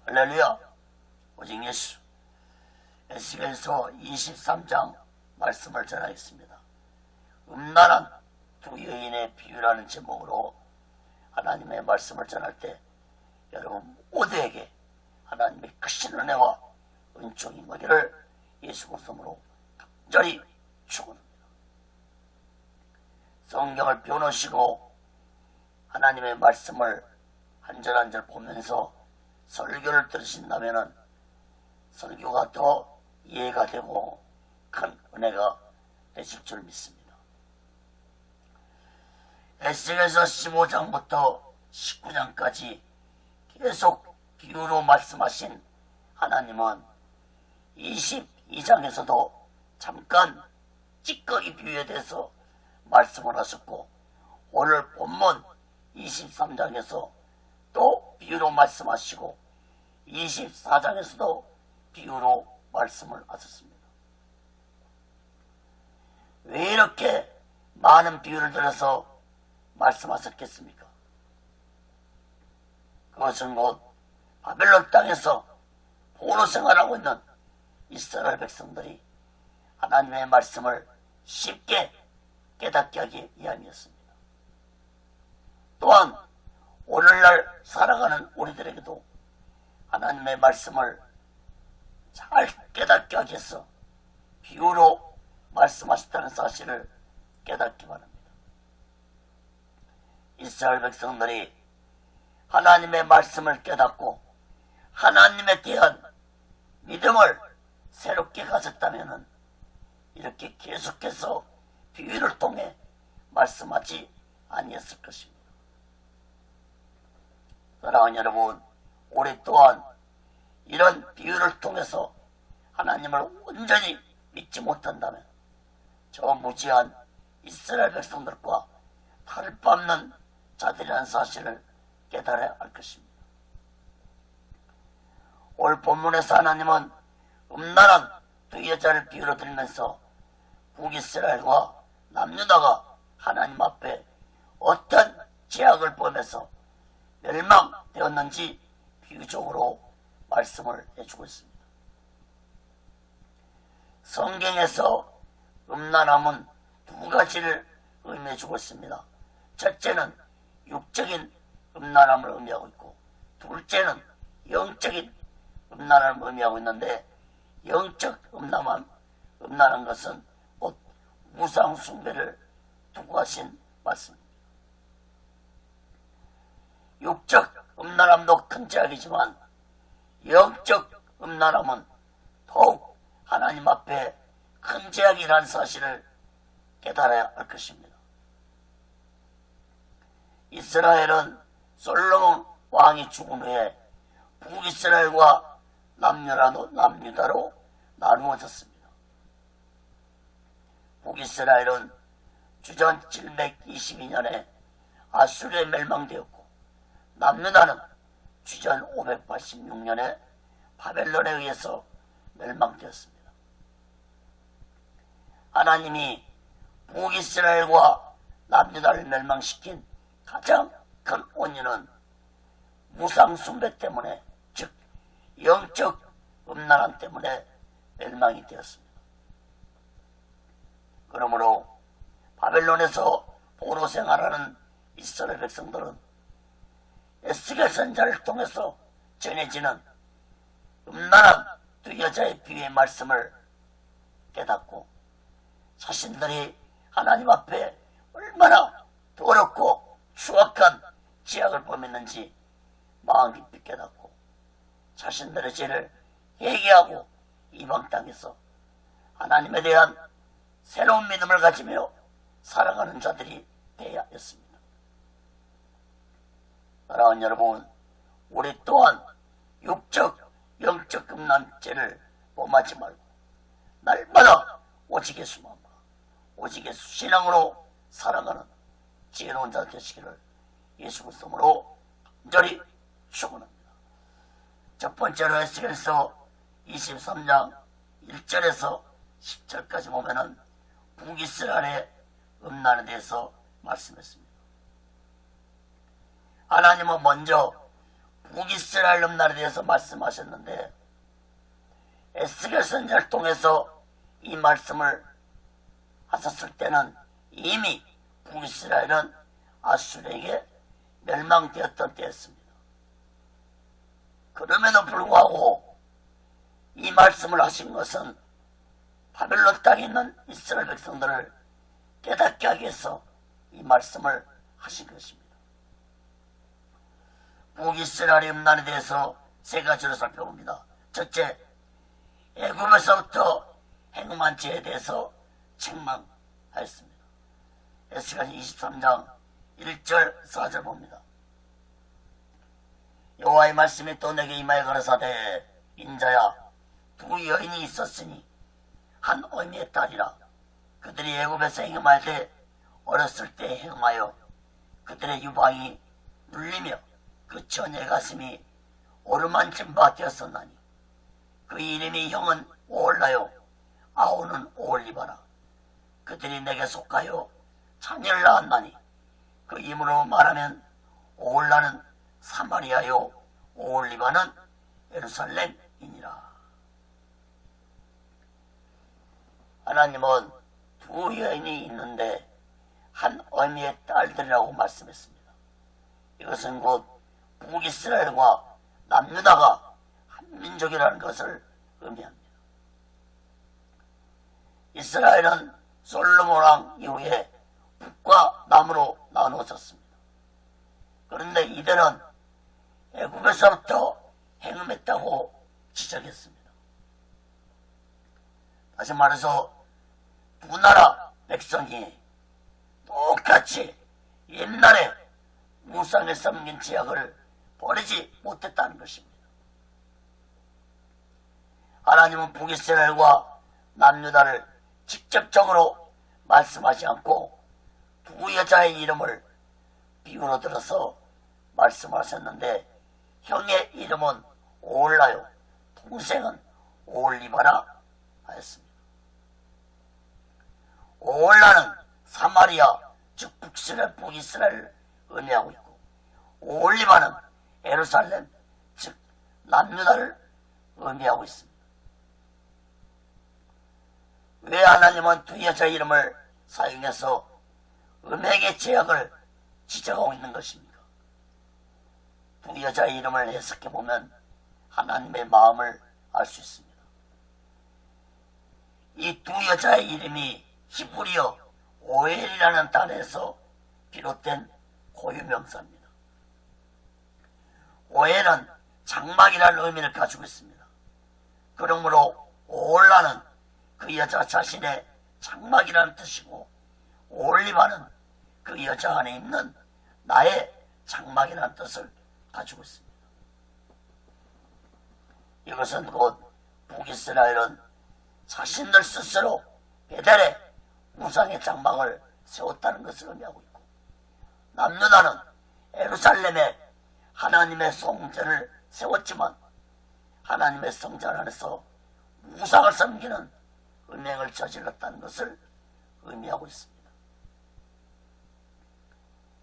할렐루야. 오직 예수. 에스겔서 23장 말씀을 전하겠습니다. 음란한 두 여인의 비유라는 제목으로 하나님의 말씀을 전할 때 여러분 모두에게 하나님의 크신 은혜와 은총이 임하기를 예수 그리스도로 간절히 축원합니다. 성경을 펴놓으시고 하나님의 말씀을 한 절 한 절 보면서 설교를 들으신다면 설교가 더 이해가 되고 큰 은혜가 되실 줄 믿습니다. 에스겔서 15장부터 19장까지 계속 비유로 말씀하신 하나님은 22장에서도 잠깐 찌꺼기 비유에 대해서 말씀을 하셨고 오늘 본문 23장에서 또 비유로 말씀하시고 24장에서도 비유로 말씀을 하셨습니다. 왜 이렇게 많은 비유를 들어서 말씀하셨겠습니까? 그것은 곧 바벨론 땅에서 포로 생활하고 있는 이스라엘 백성들이 하나님의 말씀을 쉽게 깨닫게 하기 위함이었습니다. 또한 오늘날 살아가는 우리들에게도 하나님의 말씀을 잘 깨닫게 하기 위해서 비유로 말씀하셨다는 사실을 깨닫기 바랍니다. 이스라엘 백성들이 하나님의 말씀을 깨닫고 하나님에 대한 믿음을 새롭게 가졌다면 이렇게 계속해서 비유를 통해 말씀하지 아니했을 것입니다. 사랑하는 여러분, 우리 또한 이런 비유를 통해서 하나님을 온전히 믿지 못한다면 저 무지한 이스라엘 백성들과 다를 바 없는 자들이라는 사실을 깨달아야 할 것입니다. 오늘 본문에서 하나님은 음란한 두 여자를 비유로 들면서 북이스라엘과 남유다가 하나님 앞에 어떤 죄악을 범해서 멸망되었는지 비유적으로 말씀을 해주고 있습니다. 성경에서 음란함은 두 가지를 의미해주고 있습니다. 첫째는 육적인 음란함을 의미하고 있고 둘째는 영적인 음란함을 의미하고 있는데 영적 음란한 것은 곧 우상 숭배를 두고 하신 말씀입니다. 육적 음란함도 큰 죄악이지만 영적 음란함은 더욱 하나님 앞에 큰 죄악이라는 사실을 깨달아야 할 것입니다. 이스라엘은 솔로몬 왕이 죽은 후에 북이스라엘과 남유다로 나누어졌습니다. 북이스라엘은 주전 722년에 아수르에 멸망되었고 남유다는 주전 586년에 바벨론에 의해서 멸망되었습니다. 하나님이 북이스라엘과 남유다를 멸망시킨 가장 큰 원인은 우상 숭배 때문에, 즉 영적 음란함 때문에 멸망이 되었습니다. 그러므로 바벨론에서 포로 생활하는 이스라엘 백성들은 에스겔 선지자를 통해서 전해지는 음란한 두 여자의 비유의 말씀을 깨닫고 자신들이 하나님 앞에 얼마나 더럽고 추악한 죄악을 범했는지 마음 깊이 깨닫고 자신들의 죄를 회개하고 이방 땅에서 하나님에 대한 새로운 믿음을 가지며 살아가는 자들이 되어야 했습니다. 사랑하는 여러분, 우리 또한 육적, 영적 음란죄를 범하지 말고 날마다 오직 예수만 오직 예수 신앙으로 살아가는 지혜로운 자 되시기를 예수 그리스도로 간절히 축원합니다. 첫 번째로 에스겔서 23장 1절에서 10절까지 보면은 북이스라엘의 음란에 대해서 말씀했습니다. 하나님은 먼저 북이스라엘 음날에 대해서 말씀하셨는데 에스겔 선지자를 통해서 이 말씀을 하셨을 때는 이미 북이스라엘은 아수르에게 멸망되었던 때였습니다. 그럼에도 불구하고 이 말씀을 하신 것은 바벨론 땅에 있는 이스라엘 백성들을 깨닫게 하기 위해서 이 말씀을 하신 것입니다. 북이스라엘의 음란에 대해서 세 가지로 살펴봅니다. 첫째, 애굽에서부터 행음한 죄에 대해서 책망하였습니다. 에스겔 23장 1절 4절 봅니다. 여호와의 말씀이 또 내게 임하여 가라사대 인자야 두 여인이 있었으니 한 어미의 딸이라. 그들이 애굽에서 행음할 때 어렸을 때 행음하여 그들의 유방이 눌리며 그 처녀의 가슴이 오르만진 바 되었었나니 그 이름이 형은 오홀라요 아우는 오홀리바라. 그들이 내게 속하여 자녀를 낳았나니 그 이름으로 말하면 오홀라는 사마리아요 오홀리바는 예루살렘이니라. 하나님은 두 여인이 있는데 한 어미의 딸들이라고 말씀했습니다. 이것은 곧 북이스라엘과 남유다가 한 민족이라는 것을 의미합니다. 이스라엘은 솔로몬 왕 이후에 북과 남으로 나누어졌습니다. 그런데 이들은 애굽에서부터 행음했다고 지적했습니다. 다시 말해서 두 나라 백성이 똑같이 옛날에 우상에 섬긴 죄악을 버리지 못했다는 것입니다. 하나님은 북이스라엘과 남유다를 직접적으로 말씀하지 않고 두 여자의 이름을 비유로 들어서 말씀하셨는데 형의 이름은 오홀라요 동생은 오홀리바라 하였습니다. 오홀라는 사마리아 즉 북이스라엘을 의미하고 있고 오홀리바는 예루살렘 즉 남유다를 의미하고 있습니다. 왜 하나님은 두 여자 이름을 사용해서 음행의 죄악을 지적하고 있는 것입니까? 두 여자의 이름을 해석해보면 하나님의 마음을 알 수 있습니다. 이 두 여자의 이름이 히브리어 오엘이라는 단어에서 비롯된 고유명사입니다. 오엘은 장막이라는 의미를 가지고 있습니다. 그러므로 오홀라는 그 여자 자신의 장막이라는 뜻이고 오홀리바는 그 여자 안에 있는 나의 장막이라는 뜻을 가지고 있습니다. 이것은 곧 북이스라엘은 자신들 스스로 베델에 우상의 장막을 세웠다는 것을 의미하고 있고 남유다는 예루살렘에 하나님의 성전을 세웠지만 하나님의 성전 안에서 우상을 섬기는 음행을 저질렀다는 것을 의미하고 있습니다.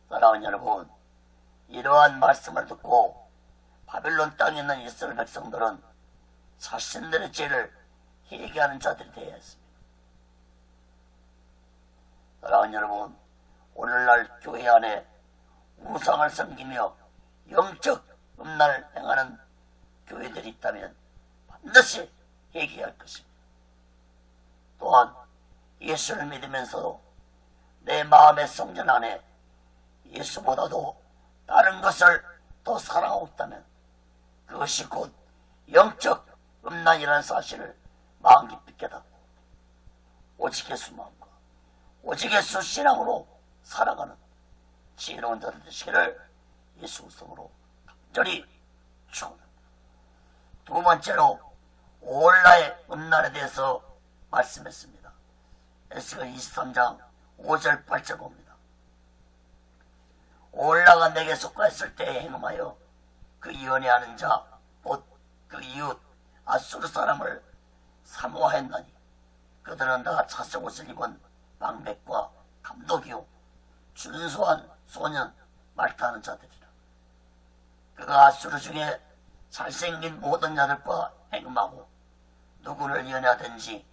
사랑하는 여러분, 이러한 말씀을 듣고 바벨론 땅에 있는 이스라엘 백성들은 자신들의 죄를 회개하는 자들이 되어야 했습니다. 사랑하는 여러분, 오늘날 교회 안에 우상을 섬기며 영적 음란을 행하는 교회들이 있다면 반드시 회개해야 할 것입니다. 또한 예수를 믿으면서도 내 마음의 성전 안에 예수보다도 다른 것을 더 사랑하고 있다면 그것이 곧 영적 음란이라는 사실을 마음 깊이 깨닫고 오직 예수 마음과 오직 예수 신앙으로 살아가는 지혜로운 자들 되시기를 예수 성으로 간절히 축원합니다. 두 번째로 오홀라의 음란에 대해서 말씀했습니다. 에스겔 23장 5절 8절 봅니다. 오홀라가 내게 속하였을 때에 행음하여 그 연애하는 자 곧 그 이웃 아수르 사람을 사모하였나니 그들은 다 차색 옷을 입은 방백과 감독이요 준수한 소년 말타하는 자들이라. 그가 아수르 중에 잘생긴 모든 자들과 행음하고 누구를 연하든지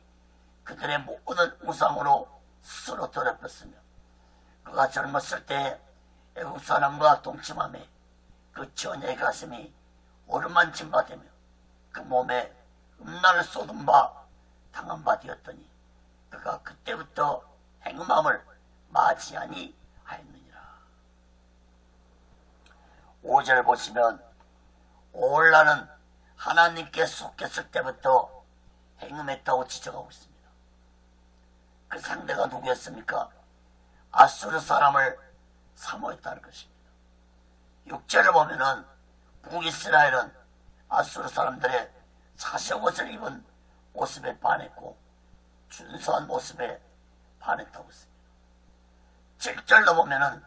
그들의 모든 우상으로 스스로 더럽혔으며 그가 젊었을 때 애국 사람과 동침함에 그 처녀의 가슴이 오르만진 바 되며 그 몸에 음란을 쏟은 바 당한 바 되었더니 그가 그때부터 행음함을 마지하니 하였느니라. 5절 보시면 오홀라는 하나님께 속했을 때부터 행음했다고 지적하고 있습니다. 그 상대가 누구였습니까? 아수르 사람을 사모했다는 것입니다. 6절을 보면은 북이스라엘은 아수르 사람들의 사색옷을 입은 모습에 반했고 준수한 모습에 반했다고 했습니다. 7절로 보면은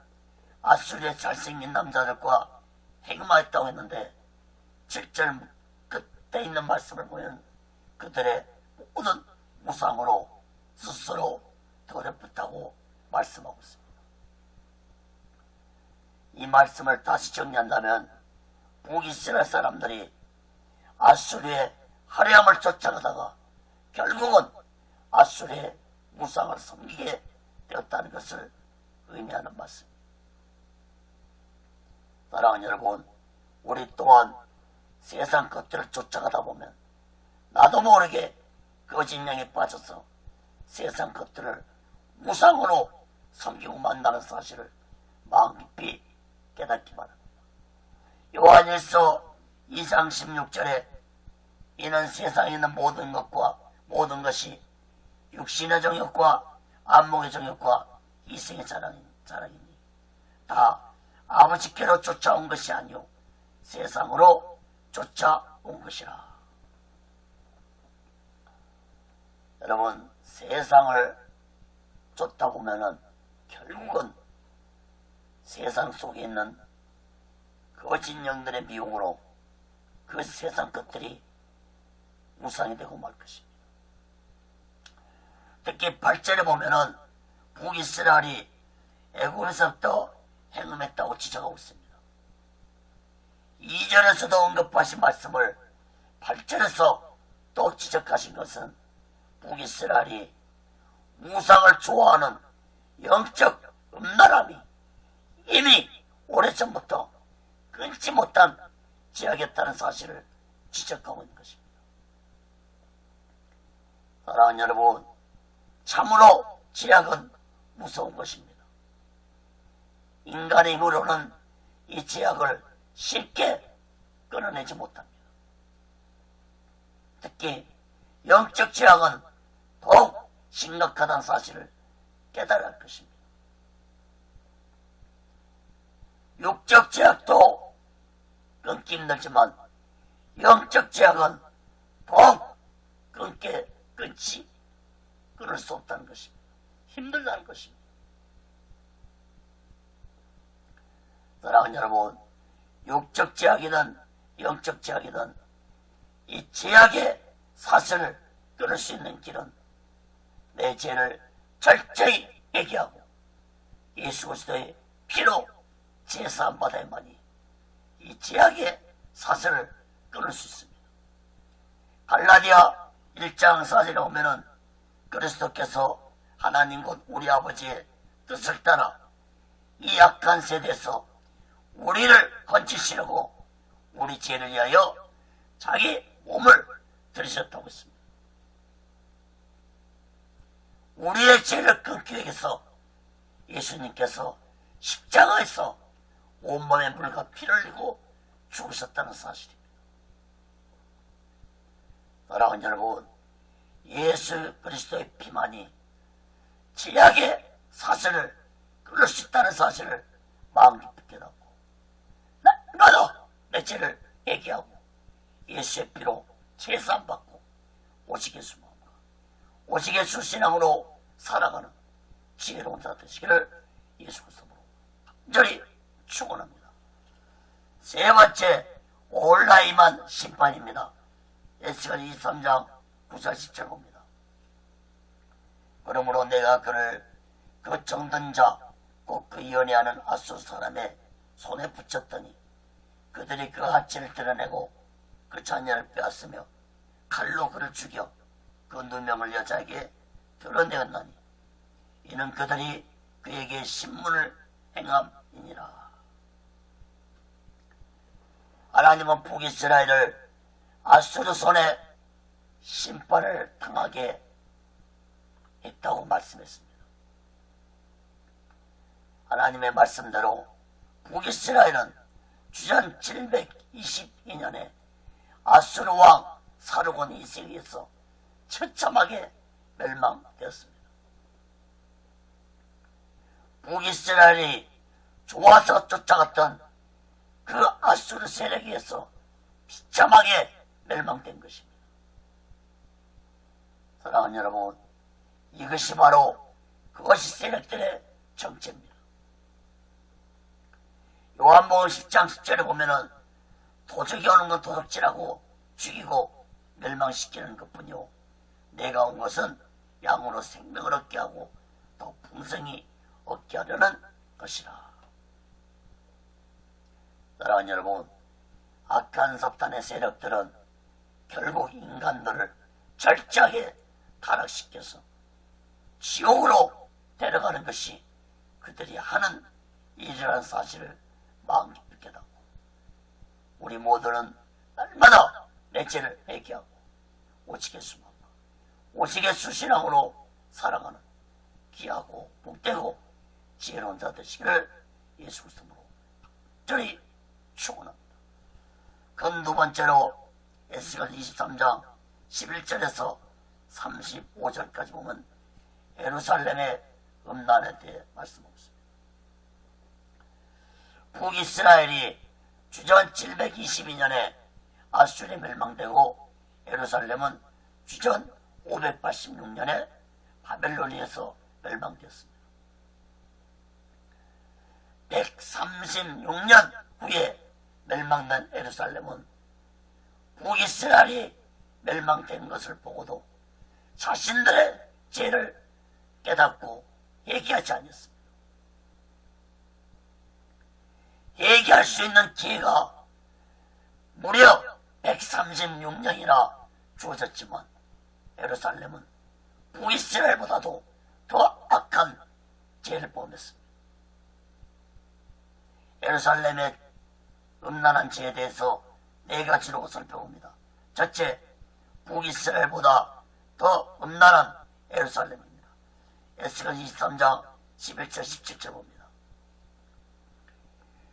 아수르의 잘생긴 남자들과 행음하였다고 했는데 7절 끝에 있는 말씀을 보면 그들의 모든 우상으로 스스로 더럽혔다고 말씀하고 있습니다. 이 말씀을 다시 정리한다면 북이스라엘 사람들이 아수르의 화려함을 쫓아가다가 결국은 아수르의 우상을 섬기게 되었다는 것을 의미하는 말씀입니다. 사랑하는 여러분, 우리 또한 세상 것들을 쫓아가다 보면 나도 모르게 거짓령에 빠져서 세상 것들을 우상으로 섬기고 만나는 사실을 마음 깊이 깨닫기 바랍니다. 요한일서 2장 16절에 이는 세상에 있는 모든 것과 모든 것이 육신의 정욕과 안목의 정욕과 이생의 자랑이니 다 아버지께로 쫓아온 것이 아니오 세상으로 쫓아온 것이라. 여러분, 세상을 쫓다 보면은 결국은 세상 속에 있는 거짓 영들의 미혹으로 그 세상 것들이 우상이 되고 말 것입니다. 특히 8절에 보면은 북이스라엘이 애굽에서부터 행음했다고 지적하고 있습니다. 2절에서도 언급하신 말씀을 8절에서 또 지적하신 것은 북이스라엘이 우상을 좋아하는 영적 음란함이 이미 오래전부터 끊지 못한 죄악이었다는 사실을 지적하고 있는 것입니다. 사랑하는 여러분, 참으로 죄악은 무서운 것입니다. 인간의 힘으로는 이 죄악을 쉽게 끊어내지 못합니다. 특히 영적 죄악은 더욱 심각하다는 사실을 깨달아야 할 것입니다. 육적 죄악도 끊기 힘들지만 영적 죄악은 더욱 끊을 수 없다는 것입니다. 힘들다는 것입니다. 사랑하는 여러분, 육적 죄악이든 영적 죄악이든 이 죄악의 사슬을 끊을 수 있는 길은 내 죄를 철저히 회개하고 예수 그리스도의 피로 제사함 받아야만이 이 죄악의 사슬을 끊을 수 있습니다. 갈라디아 1장 4절에 보면은 그리스도께서 하나님 곧 우리 아버지의 뜻을 따라 이 악한 세대에서 우리를 건지시려고 우리 죄를 위하여 자기 몸을 들이셨다고 했습니다. 우리의 죄를 끊기 위해서 예수님께서 십자가에서 온몸에 물과 피를 흘리고 죽으셨다는 사실입니다. 사랑하는 여러분, 예수 그리스도의 피만이 죄악의 사슬을 끊을 수 있다는 사실을 마음 깊이 깨닫고 나도 내 죄를 회개하고 예수의 피로 제사함 받고 오직 예수 마음과 오직 예수 신앙으로 살아가는 지혜로운 자 되시기를 예수 그리스도로 간절히 축원합니다. 세 번째, 오홀라임한 심판입니다. 에스겔 23장 9절 10절 봅니다. 그러므로 내가 그를 그 정든 자 곧 그 연애하는 아수르 사람의 손에 붙였더니 그들이 그 하체를 드러내고 그 자녀를 빼앗으며 칼로 그를 죽여 그 누명을 여자에게 드러내었나니 이는 그들이 그에게 신문을 행함이니라. 하나님은 북이스라엘을 아수르 손에 심판을 당하게 했다고 말씀했습니다. 하나님의 말씀대로 북이스라엘은 주전 722년에 아수르 왕 사르곤 2세에 의해서 처참하게 멸망되었습니다. 북이스라엘이 좋아서 쫓아갔던 그 아수르 세력에 의해서 비참하게 멸망된 것입니다. 사랑하는 여러분, 이것이 바로 그것이 세력들의 정체입니다. 요한복음 10장 10절에 보면은 도적이 오는 건 도둑질하고 죽이고 멸망시키는 것뿐이요 내가 온 것은 양으로 생명을 얻게 하고 더 풍성히 얻게 하려는 것이라. 사랑하는 여러분, 악한 사탄의 세력들은 결국 인간들을 철저하게 타락시켜서 지옥으로 데려가는 것이 그들이 하는 일이라는 사실을 마음 깊이 깨닫고 우리 모두는 날마다 내 죄를 회개하고 오직 예수만 오직 예수 신앙으로 살아가는 귀하고 복되고 지혜로운 자 되시기를 예수 그리스도로 저리 축원합니다. 그 두 번째로 에스겔 23장 11절에서 35절까지 보면 예루살렘의 음란에 대해 말씀하고 있습니다. 북이스라엘이 주전 722년에 아수르에 멸망되고 예루살렘은 주전 586년에 바벨론에서 멸망되었습니다. 136년 후에 멸망된 예루살렘은 북이스라엘이 멸망된 것을 보고도 자신들의 죄를 깨닫고 회개하지 않았습니다. 회개할 수 있는 기회가 무려 136년이나 주어졌지만 예루살렘은 북이스라엘보다도 더 악한 죄를 범했습니다. 예루살렘의 음란한 죄에 대해서 네 가지로 살펴봅니다. 첫째, 북이스라엘보다 더 음란한 예루살렘입니다. 에스겔 23장 11절 17절 봅니다.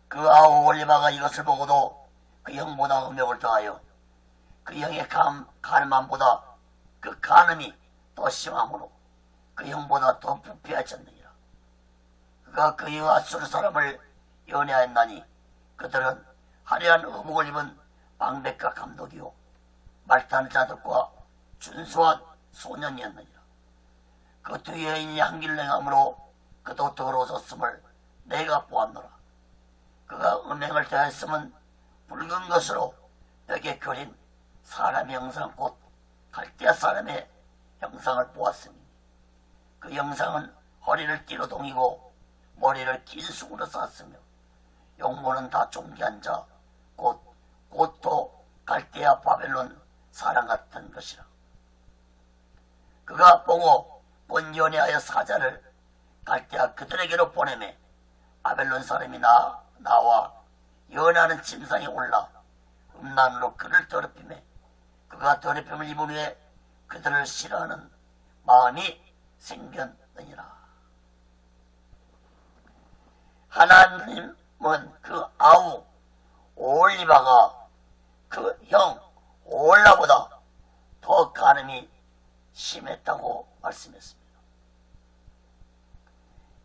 그 아우 올리바가 이것을 보고도 그 형보다 음욕을 더하여 그 형의 간음함보다 그 간음이 더 심함으로 그 형보다 더 부패하였느니라. 그가 그의 아수르 사람을 연애하였나니 그들은 화려한 의복을 입은 방백과 감독이요 말타는 자들과 준수한 소년이었느니라. 그 두 여인이 향기를 행함으로 그도 더러워졌음을 내가 보았노라. 그가 음행을 대하였음은 붉은 것으로 벽에 그린 사람의 형상 곧 갈대아 사람의 형상을 보았으니 그 형상은 허리를 띠로 동이고 머리를 긴 숭으로 쌌으며 용모는 다 존귀한 자 곧 고토 갈대아 바벨론 사람 같은 것이라. 그가 보고 본 연애하여 사자를 갈대아 그들에게로 보내매 바벨론 사람이 나와 연하는 침상에 올라 음란으로 그를 더럽히매 그가 더럽힘을 입은 후에 그들을 싫어하는 마음이 생겼느니라. 하나님은 그 아우 올리바가 그 형 올라보다 더 간음이 심했다고 말씀했습니다.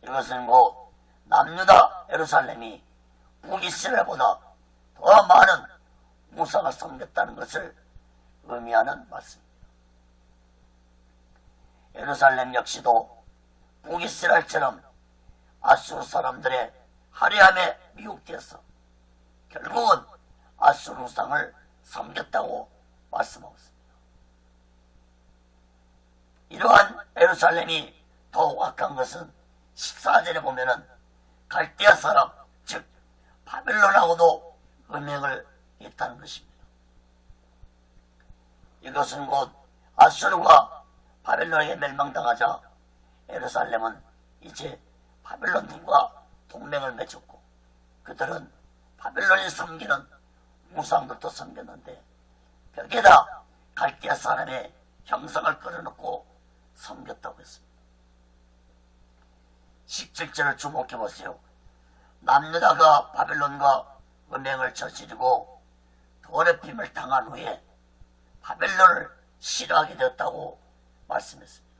이것은 뭐 남유다 예루살렘이 북이스라엘보다 더 많은 우상을 섬겼다는 것을 의미하는 말씀입니다. 예루살렘 역시도 북이스라엘처럼 아수르 사람들의 화려함에 미혹되어서 결국은 아수르 우상을 섬겼다고 말씀하고 있습니다. 이러한 예루살렘이 더욱 악한 것은 14절에 보면은 갈대아 사람 즉 바벨론하고도 음행을 했다는 것입니다. 이것은 곧 아수르가 바벨론에게 멸망당하자 예루살렘은 이제 바벨론과 동맹을 맺었고, 그들은 바벨론이 섬기는 우상들도 섬겼는데 벽에다 갈대아 사람의 형상을 끌어놓고 섬겼다고 했습니다. 17절을 주목해 보세요. 남유다가 바벨론과 음행을 저지르고 더럽힘을 당한 후에 바벨론을 싫어하게 되었다고 말씀했습니다.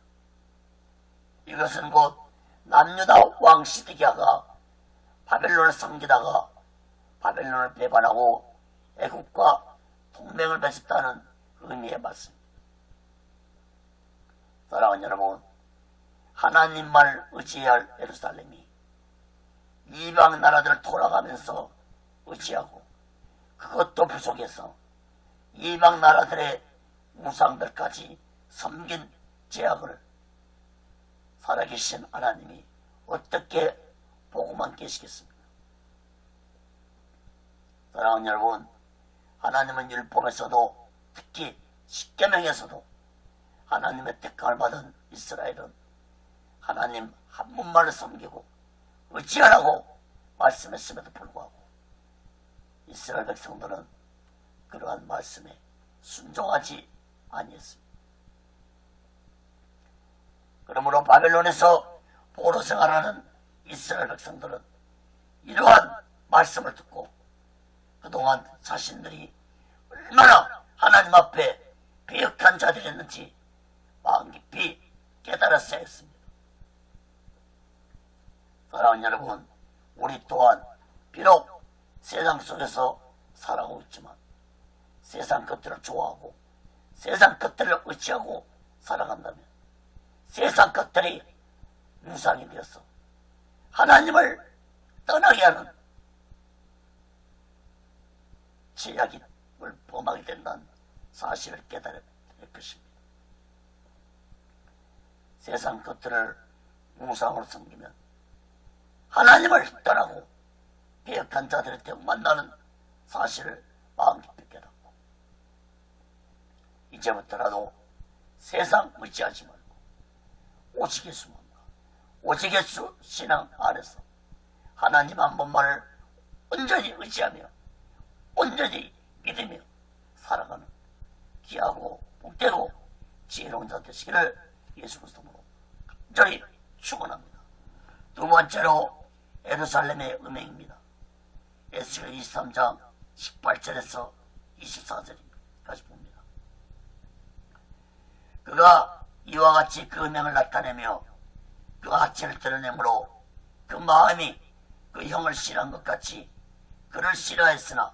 이것은 곧 남유다 왕 시드기야가 바벨론을 섬기다가 바벨론을 배반하고 애국과 동맹을 맺었다는 의미의 말씀입니다. 사랑하는 여러분, 하나님만 의지해야 할 예루살렘이 이방 나라들을 돌아가면서 의지하고, 그것도 부족해서 이방 나라들의 우상들까지 섬긴 죄악을 살아계신 하나님이 어떻게 보고만 계시겠습니까? 사랑하는 여러분, 하나님은 율법에서도, 특히 십계명에서도 하나님의 택함을 받은 이스라엘은 하나님 한 분만을 섬기고 의지하라고 말씀했음에도 불구하고 이스라엘 백성들은 그러한 말씀에 순종하지 아니했습니다. 그러므로 바벨론에서 포로 생활하는 이스라엘 백성들은 이러한 말씀을 듣고 그동안 자신들이 얼마나 하나님 앞에 배역한 자들이었는지 마음 깊이 깨달았어야 했습니다. 사랑하는 여러분, 우리 또한 비록 세상 속에서 살아가고 있지만 세상 것들을 좋아하고 세상 것들을 의지하고 살아간다면 세상 것들이 유상이 되어서 하나님을 떠나게 하는 죄악을 범하게 된다는 사실을 깨달을 것입니다. 세상 것들을 우상으로 섬기면 하나님을 떠나고 배역한 자들한테 만나는 사실을 마음 깊이 깨닫고 이제부터라도 세상 의지하지 말고 오직 예수만과 오직 예수 신앙 안에서 하나님 한 분만을 온전히 의지하며 온전히 믿으며 살아가는 귀하고 복되고 지혜로운 자 되시기를 예수 그리스도로 간절히 축원합니다. 두 번째로 예루살렘의 음행입니다. 에스겔 23장 18절에서 24절까지 봅니다. 그가 이와 같이 그 음행을 나타내며 그 하체를 드러내므로 그 마음이 그 형을 싫어한 것 같이 그를 싫어했으나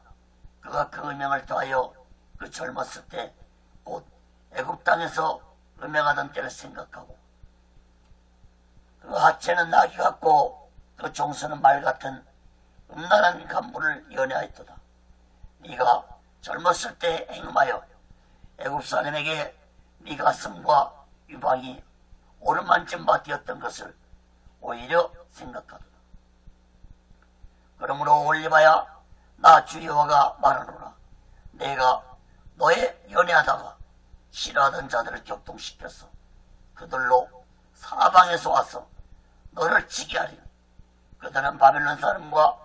그가 그 음행을 더하여 그 젊었을 때 곧 애굽 땅에서 음행하던 때를 생각하고 그 하체는 나귀 같고 그 종수는 말 같은 음란한 간부를 연애하였도다. 네가 젊었을 때 행음하여 애굽 사람에게 네 가슴과 유방이 오르만쯤 바뀌었던 것을 오히려 생각하도다. 그러므로 올리바야, 나 주 여호와가 말하노라. 내가 너의 연애하다가 싫어하던 자들을 격동시켜서 그들로 사방에서 와서 너를 치게 하리니 그들은 바벨론 사람과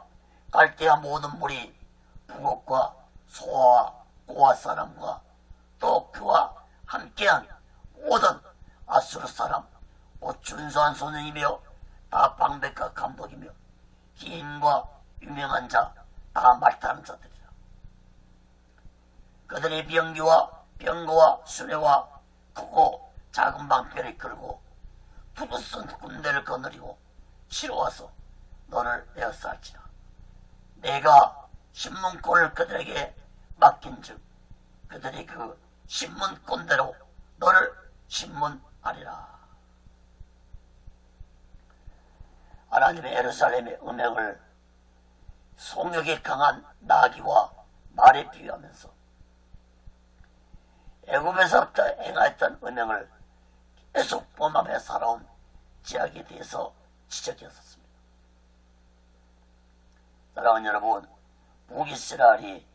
갈대아 모든 무리 북옥과 소아와 고아 사람과 또 그와 함께한 모든 아수르 사람 곧 준수한 소년이며 다 방백과 감독이며 기인과 유명한 자 다 말타는 자들이라. 그들의 병거와 수레와 크고 작은 방패를 끌고 부두쓴 군대를 거느리고 치러 와서 너를 에워쌀지라. 내가 신문권을 그들에게 맡긴즉 그들이 그 신문권대로 너를 신문하리라. 하나님의 예루살렘의 음행을 속력이 강한 나귀와 말에 비유하면서 애굽에서부터 행하였던 음행을 계속 범하며 살아온 죄악에 대해서 지적했었습니다. 사랑하는 여러분, 북이스라엘이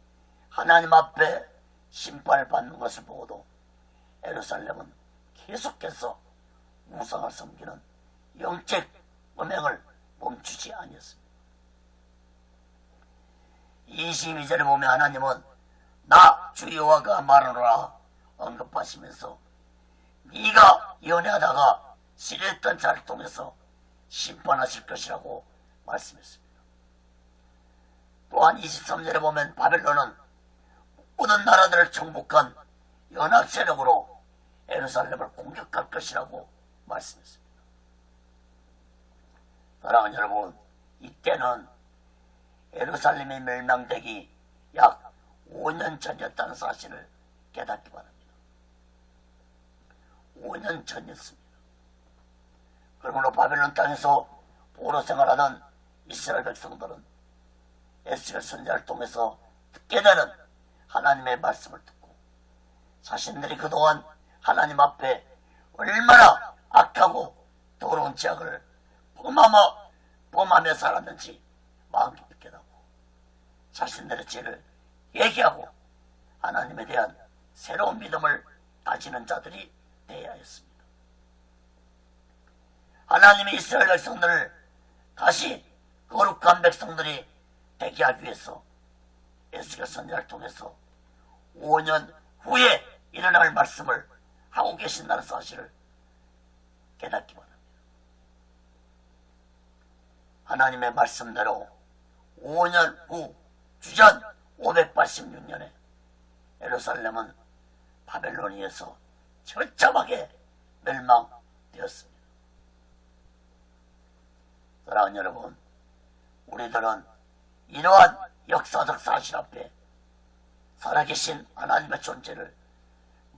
하나님 앞에 심판을 받는 것을 보고도 예루살렘은 계속해서 우상을 섬기는 영적 음행을 멈추지 아니었습니다. 22절에 보면 하나님은 나 주 여호와가 말하노라 언급하시면서 네가 연애하다가 싫어했던 자를 통해서 심판하실 것이라고 말씀했습니다. 또한 23절에 보면 바벨론은 모든 나라들을 정복한 연합세력으로 예루살렘을 공격할 것이라고 말씀했습니다. 사랑하는 여러분, 이때는 예루살렘이 멸망되기 약 5년 전이었다는 사실을 깨닫기 바랍니다. 5년 전이었습니다. 그러므로 바벨론 땅에서 포로 생활하던 이스라엘 백성들은 에스겔 선지자를 통해서 듣게 되는 하나님의 말씀을 듣고 자신들이 그동안 하나님 앞에 얼마나 악하고 더러운 죄악을 범하며 살았는지 마음 깊이 깨닫고 자신들의 죄를 얘기하고 하나님에 대한 새로운 믿음을 가지는 자들이 되어야 했습니다. 하나님이 이스라엘 백성들을 다시 거룩한 백성들이 되게 하기 위해서 에스겔 선지자를 통해서 5년 후에 일어날 말씀을 하고 계신다는 사실을 깨닫기 바랍니다. 하나님의 말씀대로 5년 후 주전 586년에 예루살렘은 바벨론에서 철저하게 멸망되었습니다. 사랑하는 여러분, 우리들은 이러한 역사적 사실 앞에 살아계신 하나님의 존재를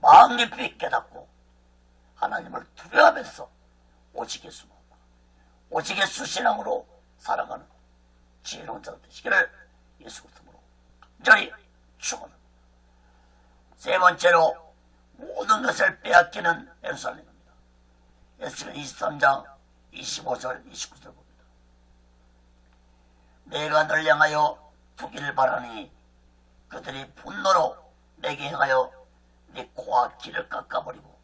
마음 깊이 깨닫고 하나님을 두려워하면서 오직 예수만과 오직 예수 신앙으로 살아가는 지혜로운 자들 되시기를 예수 그리스도로 간절히 축원합니다. 세 번째로 모든 것을 빼앗기는 예루살렘입니다. 에스겔 23장 25절 29절 봅니다. 내가 널 향하여 두기를 바라니 그들이 분노로 내게 행하여 네 코와 귀를 깎아버리고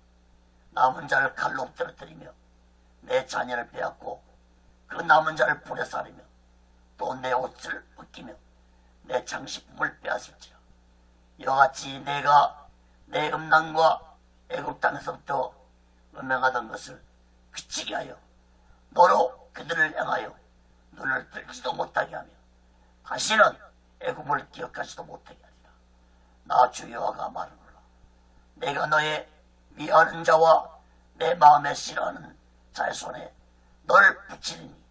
남은 자를 칼로 떨어뜨리며 내 자녀를 빼앗고 그 남은 자를 불에 사르며 또 내 옷을 벗기며 내 장식품을 빼앗을지라. 이와같이 내가 내 음란과 애굽 땅에서부터 음행하던 것을 그치게 하여 너로 그들을 향하여 눈을 들지도 못하게 하며 다시는 애굽을 기억하지도 못하게 하리라. 나 주 여호와가 말하노라. 내가 너의 미워하는 자와 내 마음에 싫어하는 자의 손에 널 붙이리니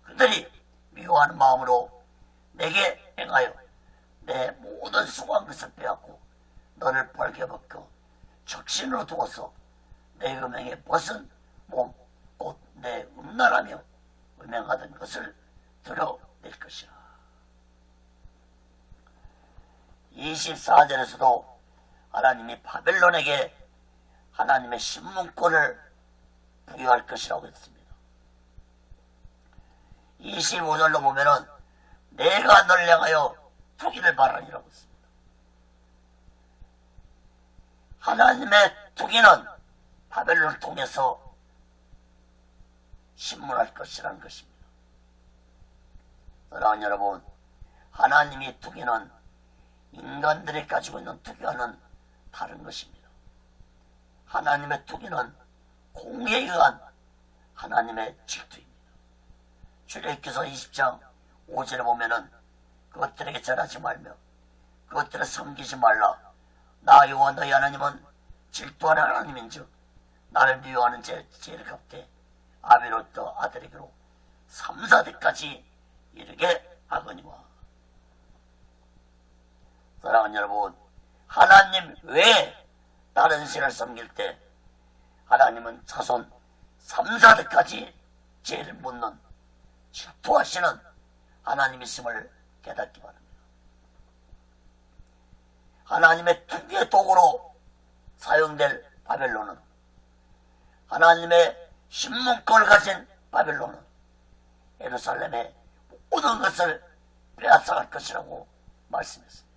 그들이 미워하는 마음으로 내게 행하여 내 모든 수고한 것을 빼앗고 너를 벌게벗겨 적신으로 두어서 내 음행에 벗은 몸 곧 내 음란하며 음행하던 것을 드러낼 것이라. 24절에서도 하나님이 바벨론에게 하나님의 신문권을 부여할 것이라고 했습니다. 25절로 보면은 내가 널 향하여 투기를 바라니라고 했습니다. 하나님의 투기는 바벨론을 통해서 신문할 것이라는 것입니다. 사랑하는 여러분, 하나님의 투기는 인간들이 가지고 있는 투기와는 다른 것입니다. 하나님의 투기는 공의에 의한 하나님의 질투입니다. 출애굽기서 20장 5절에 보면은 그것들에게 절하지 말며 그것들을 섬기지 말라. 나 여호와 너희 하나님은 질투하는 하나님인즉 나를 미워하는 죄를 갚되 아비로트 아들에게로 3, 4대까지 이르게 하거니와. 사랑하는 여러분, 하나님 외에 다른 신을 섬길 때 하나님은 자손 3, 4대까지 죄를 묻는 질투하시는 하나님이심을 깨닫기 바랍니다. 하나님의 투기의 도구로 사용될 바벨론은, 하나님의 신문권을 가진 바벨론은 예루살렘의 모든 것을 빼앗아갈 것이라고 말씀했습니다.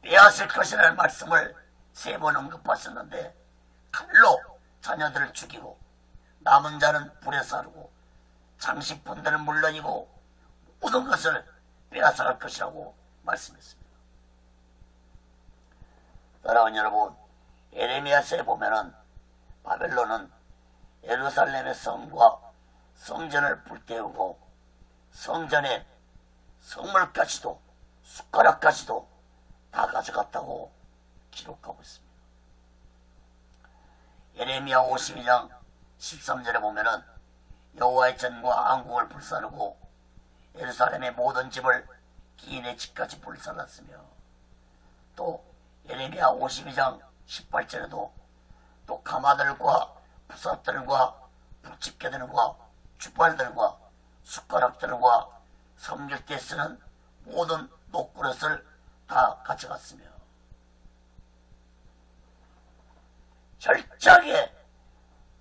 빼앗을 것이라는 말씀을 3번 언급하셨는데 칼로 자녀들을 죽이고 남은 자는 불에 사르고 장식품들은 물론이고 모든 것을 빼앗아갈 것이라고 말씀했습니다. 사랑하는 여러분, 예레미야서에 보면은 바벨론은 예루살렘의 성과 성전을 불태우고 성전에 성물까지도 숟가락까지도 다 가져갔다고 기록하고 있습니다. 예레미야 52장 13절에 보면은 여호와의 전과 안국을 불사르고 예루살렘의 모든 집을 기인의 집까지 불살랐으며, 또 예레미야 52장 18절에도 또 가마들과 부삽들과 불집게들과 주발들과 숟가락들과 섬길 때 쓰는 모든 녹그릇을 다 가져갔으며, 철저하게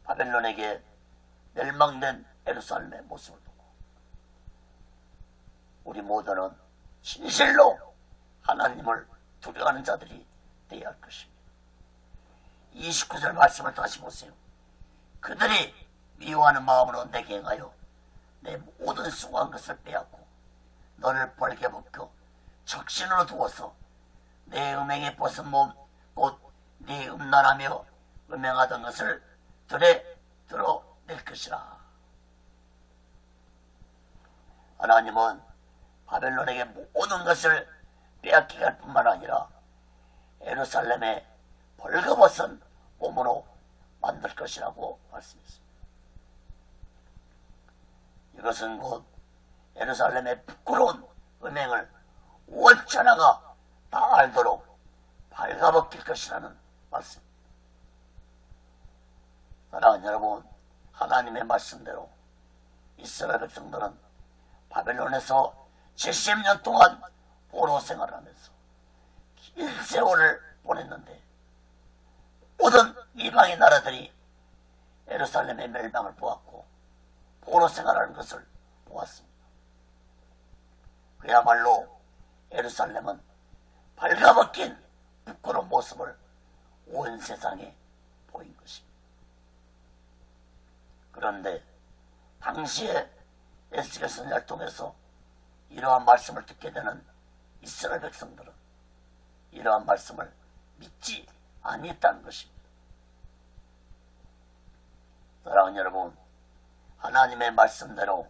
바벨론에게 멸망된 예루살렘의 모습을 보고 우리 모두는 진실로 하나님을 두려워하는 자들이 되어야 할 것입니다. 29절 말씀을 다시 보세요. 그들이 미워하는 마음으로 내게 행하여 내 모든 수고한 것을 빼앗고 너를 벌게 벗겨 적신으로 두어서 내 음행에 벗은 몸 곧 네 음란하며 음행하던 것을 들에 드러낼 것이라. 하나님은 바벨론에게 모든 것을 빼앗기게 할 뿐만 아니라 예루살렘에 벌거벗은 몸으로 만들 것이라고 말씀했습니다. 이것은 곧 예루살렘의 부끄러운 음행을 온 천하가 다 알도록 발가벗길 것이라는 말씀입니다. 사랑하는 여러분, 하나님의 말씀대로 이스라엘 백성들은 바벨론에서 70년 동안 포로 생활을 하면서 긴 세월을 보냈는데 모든 이방의 나라들이 예루살렘의 멸망을 보았고 포로 생활하는 것을 보았습니다. 그야말로 예루살렘은 발가벗긴 부끄러운 모습을 온 세상에 보인 것입니다. 그런데 당시에 에스겔 선지자를 통해서 이러한 말씀을 듣게 되는 이스라엘 백성들은 이러한 말씀을 믿지 아니했다는 것입니다. 사랑하는 여러분, 하나님의 말씀대로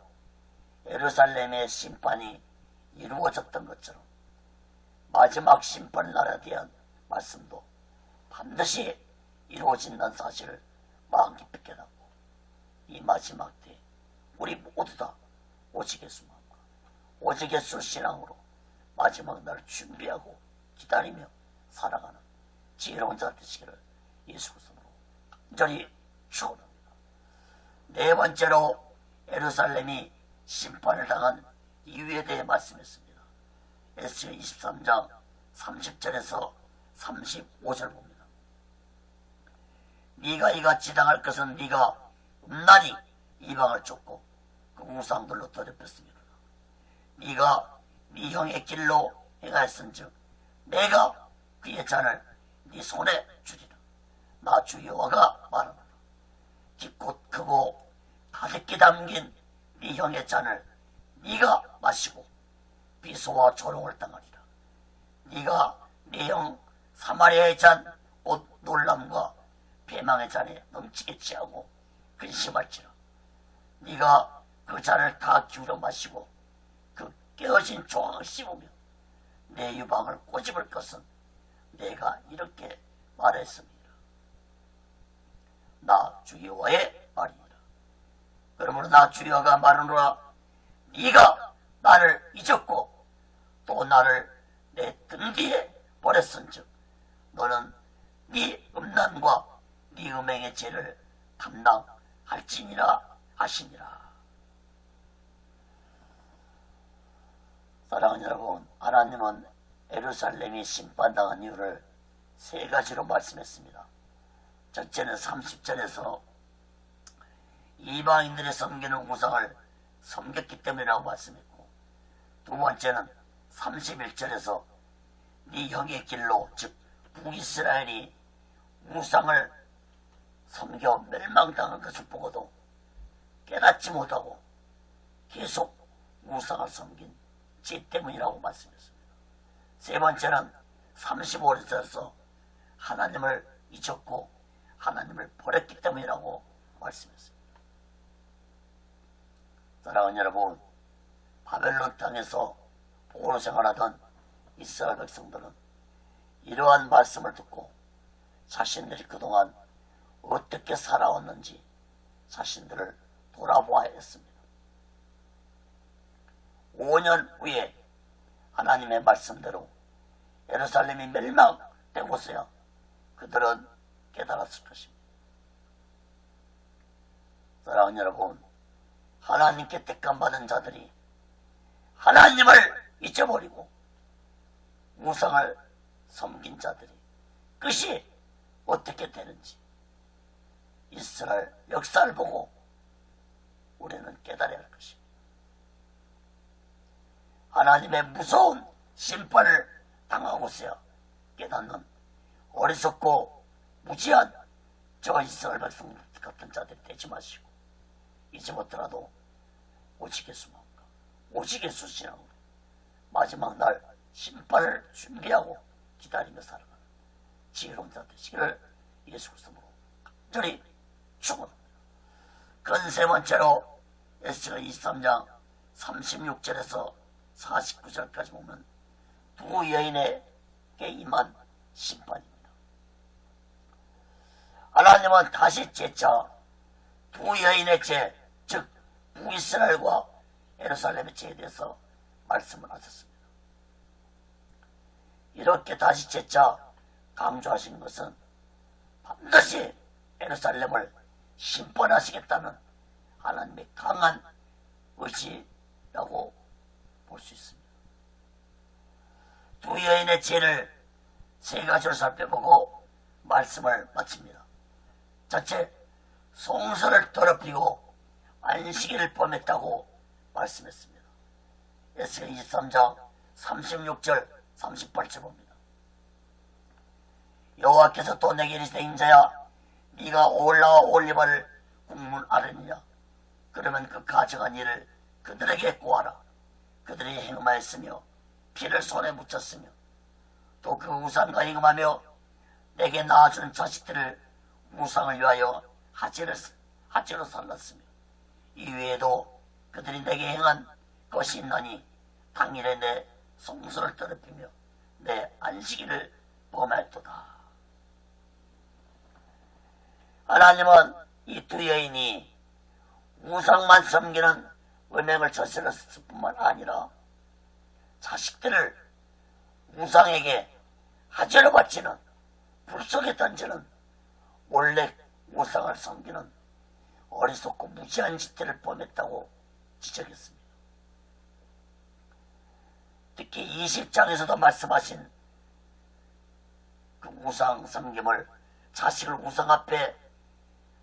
예루살렘의 심판이 이루어졌던 것처럼 마지막 심판 날에 대한 말씀도 반드시 이루어진다는 사실을 마음 깊이 깨닫고 이 마지막 때 우리 모두 다 오직 예수 마음과 오직 예수 신앙으로 마지막 날을 준비하고 기다리며 살아가는 지혜로운 자 되시기를 예수 그리스도로 간절히 축원합니다. 네 번째로 예루살렘이 심판을 당한 이유에 대해 말씀했습니다. 에스겔 23장 30절에서 35절 봅니다. 네가 이같이 당할 것은 네가 음란히 이방을 쫓고 그 우상들로 더럽혔습니다. 네가 네 형의 길로 행하였은즉 내가 그의 잔을 네 손에 주리라. 나 주 여호와가 말하노라. 깊고 크고 가득히 담긴 네 형의 잔을 네가 마시고 비소와 조롱을 당하리라. 네가 네 형 사마리아의 잔 곧 놀람과 배망의 잔에 넘치게 취하고 근심할지라. 네가 그 잔을 다 기울여 마시고 그 깨어진 조각을 씹으며 내 유방을 꼬집을 것은 내가 이렇게 말했습니다. 나 주 여호와의 말이니라. 그러므로 나 주 여호와가 말하노라. 네가 나를 잊었고 또 나를 내 등 뒤에 버렸은즉 너는 네 음란과 네 음행의 죄를 감당할지니라 하시니라. 사랑하는 여러분, 하나님은 예루살렘이 심판당한 이유를 세 가지로 말씀했습니다. 첫째는 30절에서 이방인들의 섬기는 우상을 섬겼기 때문이라고 말씀했고, 두 번째는 31절에서 네 형의 길로 즉 북이스라엘이 우상을 섬겨 멸망당한 것을 보고도 깨닫지 못하고 계속 우상을 섬긴 죄 때문이라고 말씀했습니다. 세 번째는 35절에서 하나님을 잊었고 하나님을 버렸기 때문이라고 말씀했습니다. 사랑하는 여러분, 바벨론 땅에서 포로 생활하던 이스라엘 백성들은 이러한 말씀을 듣고 자신들이 그동안 어떻게 살아왔는지 자신들을 돌아보아야 했습니다. 5년 후에 하나님의 말씀대로 예루살렘이 멸망되고서야 그들은 깨달았을 것입니다. 사랑하는 여러분, 하나님께 택함받은 자들이 하나님을 잊어버리고 우상을 섬긴 자들이 끝이 어떻게 되는지 이스라엘 역사를 보고 우리는 깨달아야 할 것입니다. 하나님의 무서운 심판을 당하고서야 깨닫는 어리석고 무지한 저 이스라엘 백성 같은 자들이 되지 마시고 이제 못더라도 오직 예수만과 오직 예수 신앙으로 마지막 날 심판을 준비하고 기다리며 살아가는 지혜로운 자 되시기를 예수 그리스도로 간절히 축원합니다. 그건 세 번째로 에스겔 23장 36절에서 49절까지 보면 두 여인에게 임한 심판입니다. 하나님은 다시 재차 두 여인의 죄, 즉 북이스라엘과 예루살렘의 죄에 대해서 말씀을 하셨습니다. 이렇게 다시 재차 강조하신 것은 반드시 예루살렘을 심판하시겠다는 하나님의 강한 의지라고 볼 수 있습니다. 두 여인의 죄를 세 가지로 살펴보고 말씀을 마칩니다. 첫째, 성소를 더럽히고 안식일을 범했다고 말씀했습니다. 에스겔 23장 36절 38절 봅니다. 여호와께서 또 내게 이르시되 인자야 네가 올라와 올리바를 국문하려느냐. 그러면 그 가증한 일을 그들에게 고하라. 그들이 행음하였으며 피를 손에 묻혔으며 또 그 우상과 행음하며 내게 낳아준 자식들을 우상을 위하여 하체로 살랐으며 이 외에도 그들이 내게 행한 것이 있나니 당일에 내 성소를 더럽히며 내 안식일을 범하였도다. 하나님은 이 두 여인이 우상만 섬기는 음행을 저질렀을 뿐만 아니라 자식들을 우상에게 하제로 바치는 불 속에 던지는 원래 우상을 섬기는 어리석고 무지한 짓들을 범했다고 지적했습니다. 특히 20장에서도 말씀하신 그 우상 섬김을 자식을 우상 앞에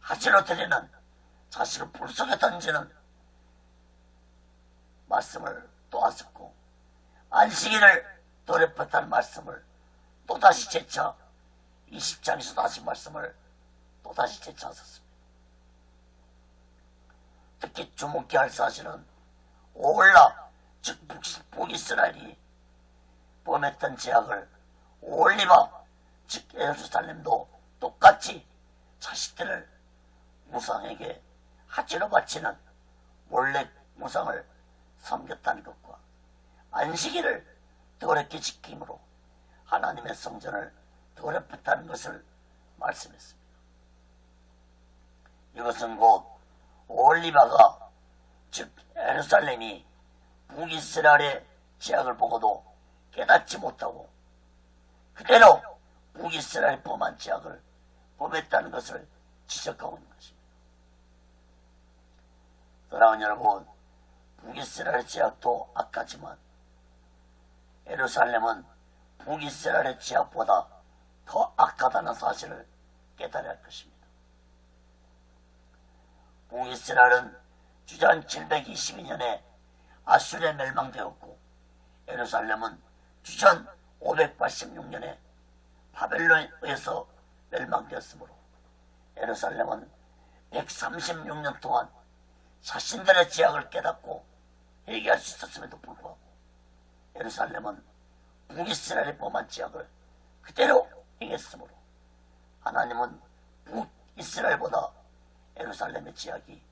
하제로 드리는 자식을 불 속에 던지는 말씀을 또 하셨고 안식일을 더럽혔다는 말씀을 또다시 재차 20장에서 다시 말씀을 또다시 재차하셨습니다. 특히 주목해야 할 사실은 오홀라 즉 북이스라엘이 범했던 죄악을 오홀리바 즉 예루살렘도 똑같이 자식들을 우상에게 하체로 바치는 원래 우상을 섬겼다는 것과 안식일을 더럽게 지킴으로 하나님의 성전을 더럽혔다는 것을 말씀했습니다. 이것은 곧 올리바가 즉 예루살렘이 북이스라엘의 죄악을 보고도 깨닫지 못하고 그대로 북이스라엘 범한 죄악을 범했다는 것을 지적하고 있는 것입니다. 사랑하는 여러분, 북이스라엘의 죄악도 악하지만 예루살렘은 북이스라엘의 죄악보다 더 악하다는 사실을 깨달아야 할 것입니다. 북이스라엘은 주전 722년에 아수르에 멸망되었고 예루살렘은 주전 586년에 바벨론에 의해서 멸망되었으므로 예루살렘은 136년 동안 자신들의 죄악을 깨닫고 회개할 수 있었음에도 불구하고 예루살렘은 북이스라엘이 범한 죄악을 그대로 행했으므로 하나님은 북이스라엘보다 예루살렘의 죄악이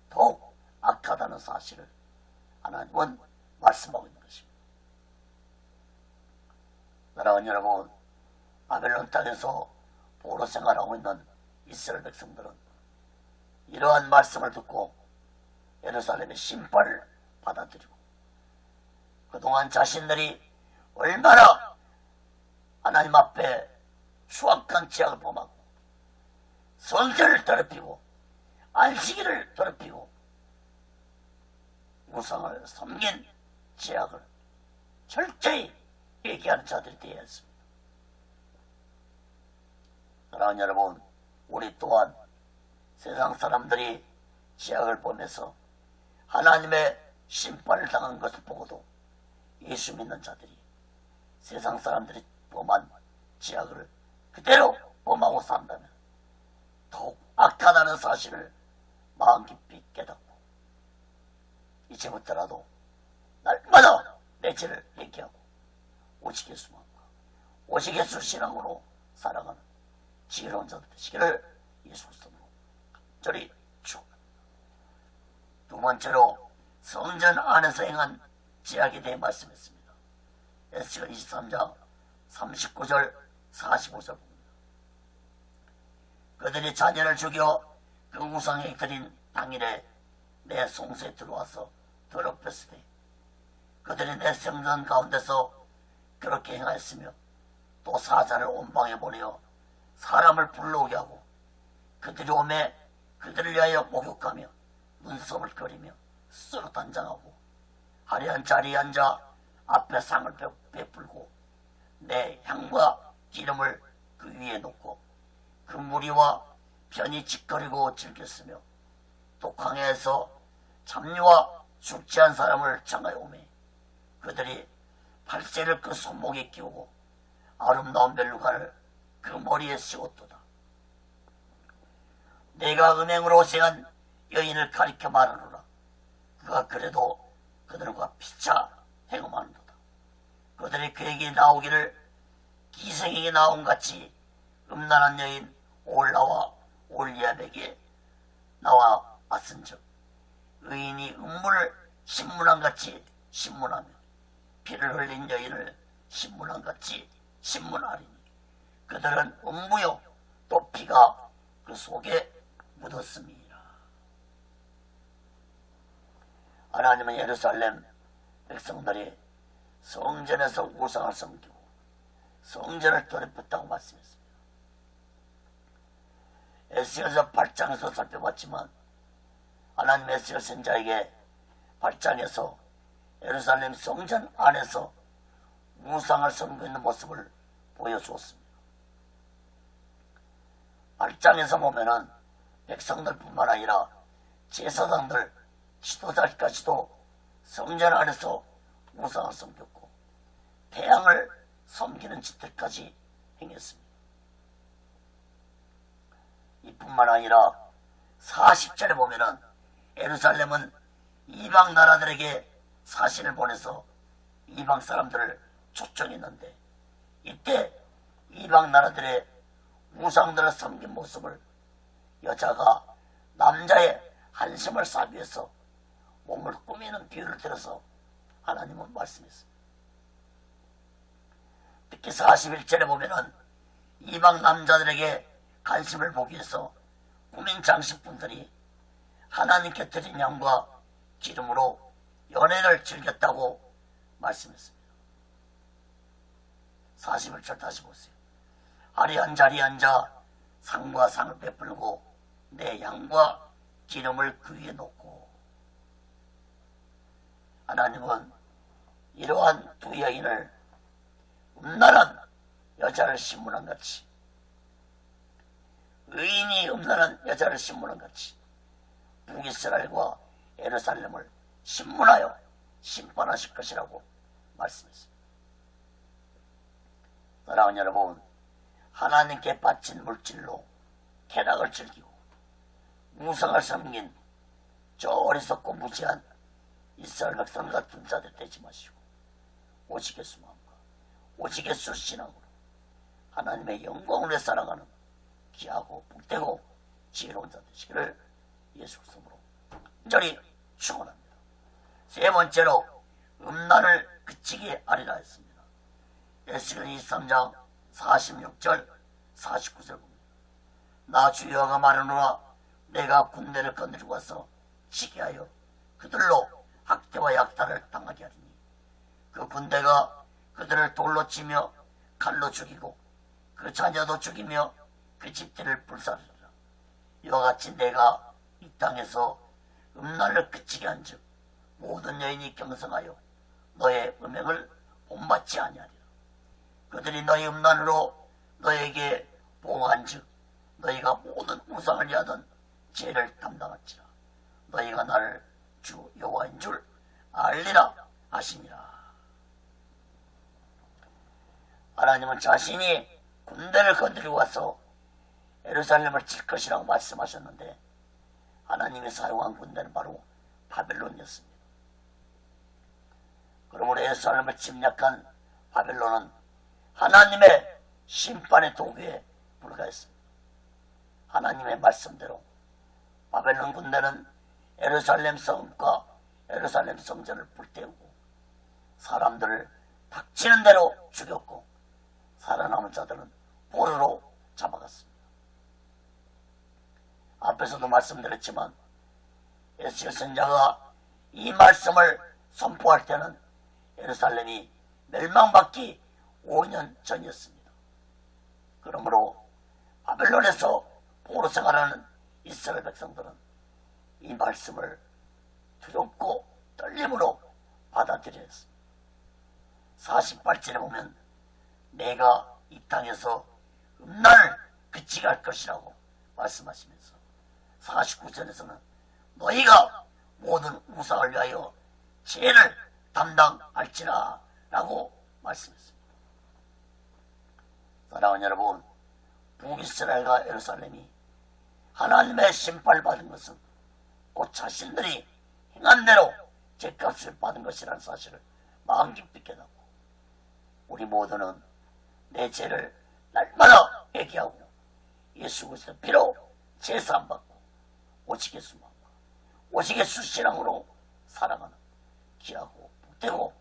더욱 악하다는 사실을 하나님은 말씀하고 있는 것입니다. 사랑하는 여러분, 바벨론 땅에서 포로 생활하고 있는 이스라엘 백성들은 이러한 말씀을 듣고 예루살렘의 심판을 받아들이고 그동안 자신들이 얼마나 하나님 앞에 추악한 죄악을 범하고 성전을 더럽히고 안식일을 더럽히고 우상을 섬긴 죄악을 철저히 얘기하는 자들이 되어야 했습니다. 사랑하는 여러분, 우리 또한 세상 사람들이 죄악을 보면서 하나님의 심판을 당한 것을 보고도 예수 믿는 자들이 세상 사람들이 범한 죄악을 그대로 범하고 산다면 더욱 악하다는 사실을 마음 깊이 깨닫고 이제부터라도 날마다 내 죄를 회개하고 오직 예수만과 오직 예수 신앙으로 살아가는 지혜로운 자들 되시기를 예수 그리스도로 간절히 축원합니다. 두 번째로 성전 안에서 행한 죄악에 대해 말씀했습니다. 에스겔 23장 39절 45절 봅니다. 그들이 자녀를 죽여 그 우상에 드린 당일에 내 성소에 들어와서 더럽혔으되 그들이 내 성전 가운데서 그렇게 행하였으며 또 사자를 온 방에 보내어 사람을 불러오게 하고 그들이 오매 그들을 위하여 목욕하며 눈썹을 그리며 스스로 단장하고 화려한 자리에 앉아 앞에 상을 베풀고 내 향과 기름을 그 위에 놓고 그 무리와 편히 짓거리고 즐겼으며 또 광야에서 잡류와 술 취한 사람을 장하여 오매 그들이 팔세를 그 손목에 끼우고 아름다운 멜루가를 그 머리에 씌웠도다. 내가 음행으로 생한 여인을 가리켜 말하노라. 그가 그래도 그들과 피차 행음하는도다. 그들이 그에게 나오기를 기생에게 나온 같이 음란한 여인 올라와 올리압에게 나와 왔은즉 의인이 음물을 신문한같이 신문하며 피를 흘린 여인을 신문한같이 신문하리니 그들은 음부요 또 피가 그 속에 묻었음이라. 하나님은 예루살렘 백성들이 성전에서 우상을 섬기고 성전을 더럽혔다고 말씀했습니다. 에스겔서 8장에서 살펴봤지만 하나님 에스겔 선지자에게 8장에서 예루살렘 성전 안에서 우상을 섬기는 모습을 보여주었습니다. 8장에서 보면은 백성들뿐만 아니라 제사장들, 지도자까지도 성전 안에서 우상을 섬겼고 태양을 섬기는 짓들까지 행했습니다. 이뿐만 아니라 40절에 보면은 예루살렘은 이방 나라들에게 사신을 보내서 이방 사람들을 초청했는데 이때 이방 나라들의 우상들을 섬긴 모습을 여자가 남자의 한심을 사기 위해서 몸을 꾸미는 비유를 들어서 하나님은 말씀했습니다. 특히 41절에 보면은 이방 남자들에게 관심을 보기 위해서 꾸민 장식품들이 하나님께 드린 양과 기름으로 연애를 즐겼다고 말씀했습니다. 41절 다시 보세요. 화려한 자리에 앉아 상과 상을 베풀고 내 양과 기름을 그 위에 놓고 하나님은 이러한 두 여인을 음란한 여자를 신문한 같이 의인이 음란한 여자를 신문한 같이 북이스라엘과 예루살렘을 신문하여 심판하실 것이라고 말씀했습니다. 사랑하는 여러분, 하나님께 바친 물질로 쾌락을 즐기고 우상을 섬긴 저 어리석고 무지한 이스라엘 백성 같은 자들 되지 마시고 오직 예수 마음과 오직 예수 신앙으로 하나님의 영광을 위해 살아가는 귀하고 복되고 지혜로운 자 되시기를 예수 그리스도로 간절히 축원합니다. 세 번째로 음란을 그치게 하리라 했습니다. 에스겔 23장 46절 49절 봅니다. 나 주여가 말하노라 내가 군대를 거느리고 와서 치게 하여 그들로 학대와 약탈을 당하게 하리니 그 군대가 그들을 돌로 치며 칼로 죽이고 그 자녀도 죽이며 그 집들을 불사르리라. 이와 같이 내가 이 땅에서 음란을 그치게 한즉 모든 여인이 경성하여 너의 음행을 본받지 아니하리라. 그들이 너의 음란으로 너에게 보응한즉 너희가 모든 우상을 위하던 죄를 담당할지라. 너희가 나를 주 여호와인 줄 알리라 하시니라. 하나님은 자신이 군대를 건드리고 와서 예루살렘을 칠 것이라고 말씀하셨는데 하나님이 사용한 군대는 바로 바벨론이었습니다. 그러므로 예루살렘을 침략한 바벨론은 하나님의 심판의 도구에 불과했습니다. 하나님의 말씀대로 바벨론 군대는 예루살렘 성과 예루살렘 성전을 불태우고 사람들을 닥치는 대로 죽였고 살아남은 자들은 포로로 잡아갔습니다. 앞에서도 말씀드렸지만 에스겔 선지자가 이 말씀을 선포할 때는 예루살렘이 멸망받기 5년 전이었습니다. 그러므로 바벨론에서 포로 생활하는 이스라엘 백성들은 이 말씀을 두렵고 떨림으로 받아들여야 했습니다. 48절에 보면 내가 이 땅에서 음란을 그치게 할 것이라고 말씀하시면서 49절에서는 너희가 모든 우상을 위하여 죄를 담당할지라 라고 말씀했습니다. 사랑하는 여러분, 북이스라엘과 예루살렘이 하나님의 심판을 받은 것은 곧 자신들이 행한 대로 죄값을 받은 것이라는 사실을 마음 깊이 깨닫고 우리 모두는 내 죄를 날마다 회개하고 예수 그리스도의 피로 제사함 받고 오직 예수 마음과 오직 예수 신앙으로 살아가는 귀하고 복되고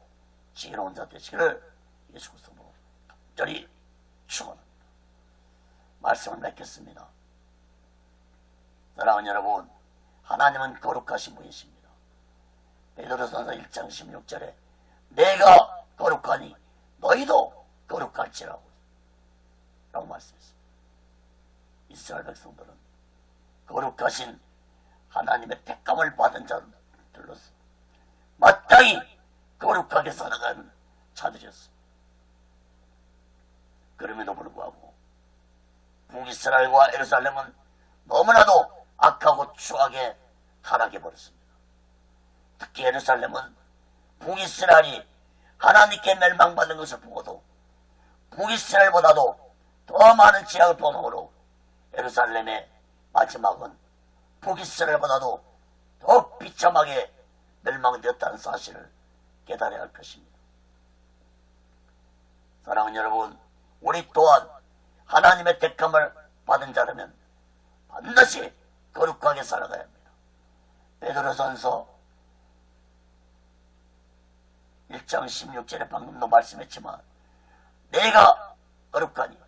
지혜로운 자 되시기를 예수 그리스도로 간절히 축원합니다. 말씀을 맺겠습니다. 사랑하는 여러분, 하나님은 거룩하신 분이십니다. 베드로전서 1장 16절에 내가 거룩하니 너희도 거룩할지라고 라고 말씀했습니다. 이스라엘 백성들은 거룩하신 하나님의 택감을 받은 자들로서 마땅히 거룩하게 살아가는 자들이었습니다. 그럼에도 불구하고 북이스라엘과 예루살렘은 너무나도 악하고 추하게 타락해버렸습니다. 특히 예루살렘은 북이스라엘이 하나님께 멸망받은 것을 보고도 북이스라엘보다도 더 많은 지향을 범함으로 예루살렘의 마지막은 북이스라엘보다도 더 비참하게 멸망되었다는 사실을 깨달아야 할 것입니다. 사랑하는 여러분, 우리 또한 하나님의 택함을 받은 자라면 반드시 거룩하게 살아가야 합니다. 베드로전서 1장 16절에 방금도 말씀했지만 내가 거룩하니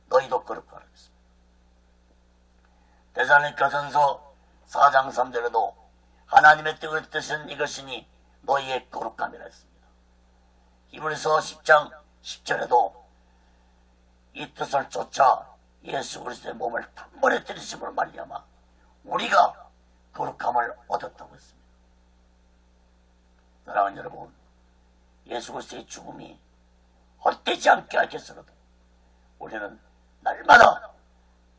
너희도 거룩하라 했습니다. 데살로니가전서 4장 3절에도 하나님의 뜻은 이것이니 너희의 거룩함이라 했습니다. 히브리서 10장 10절에도 이 뜻을 쫓아 예수 그리스도의 몸을 단번에 들이심으로 말미암아 우리가 거룩함을 얻었다고 했습니다. 사랑하는 여러분, 예수 그리스도의 죽음이 헛되지 않게 하겠으라도 우리는 날마다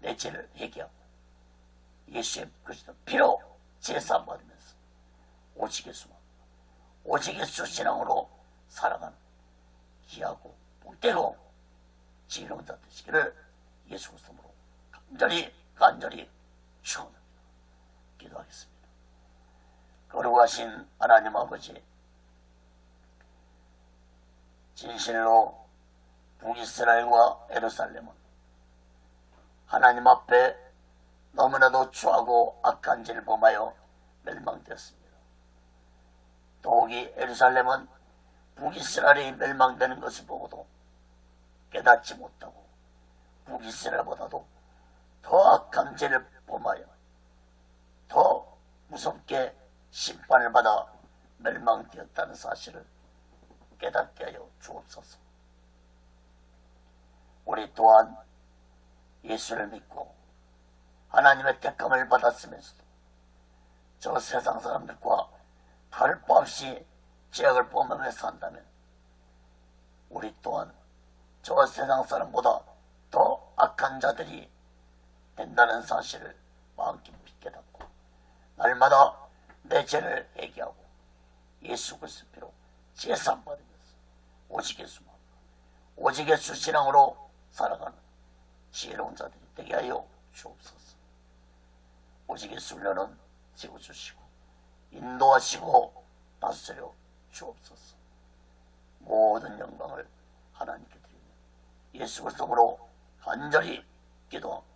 내 죄를 회개하고 예수의 그리스도 피로 제사함 받으면서 오직 예수 신앙으로 살아가는 귀하고 복되고 지혜로운 자 되시기를 예수 그리스도로 간절히 축원합니다. 기도하겠습니다. 거룩하신 하나님 아버지, 진실로 북이스라엘과 예루살렘은 하나님 앞에 너무나도 추하고 악한 죄를 범하여 멸망되었습니다. 더욱이 예루살렘은 북이스라엘이 멸망되는 것을 보고도 깨닫지 못하고 북이스라엘보다도 더 악한 죄를 범하여 더 무섭게 심판을 받아 멸망되었다는 사실을 깨닫게 하여 주옵소서. 우리 또한 예수를 믿고 하나님의 택함을 받았으면서도 저 세상 사람들과 다를 바 없이 죄악을 범하며 산다면 우리 또한 저 세상 사람보다 더 악한 자들이 된다는 사실을 마음 깊이 깨닫고 날마다 내 죄를 회개하고 예수 그리스도 피로 제사 받으면서 오직 예수만 오직 예수 신앙으로 살아가는 지혜로운 자들이 되게 하여 주옵소서. 오직 예수 훈련은 세워주시고 인도하시고 다스려 주옵소서. 모든 영광을 하나님께 드리며 예수 그리스도로 간절히 기도합니다.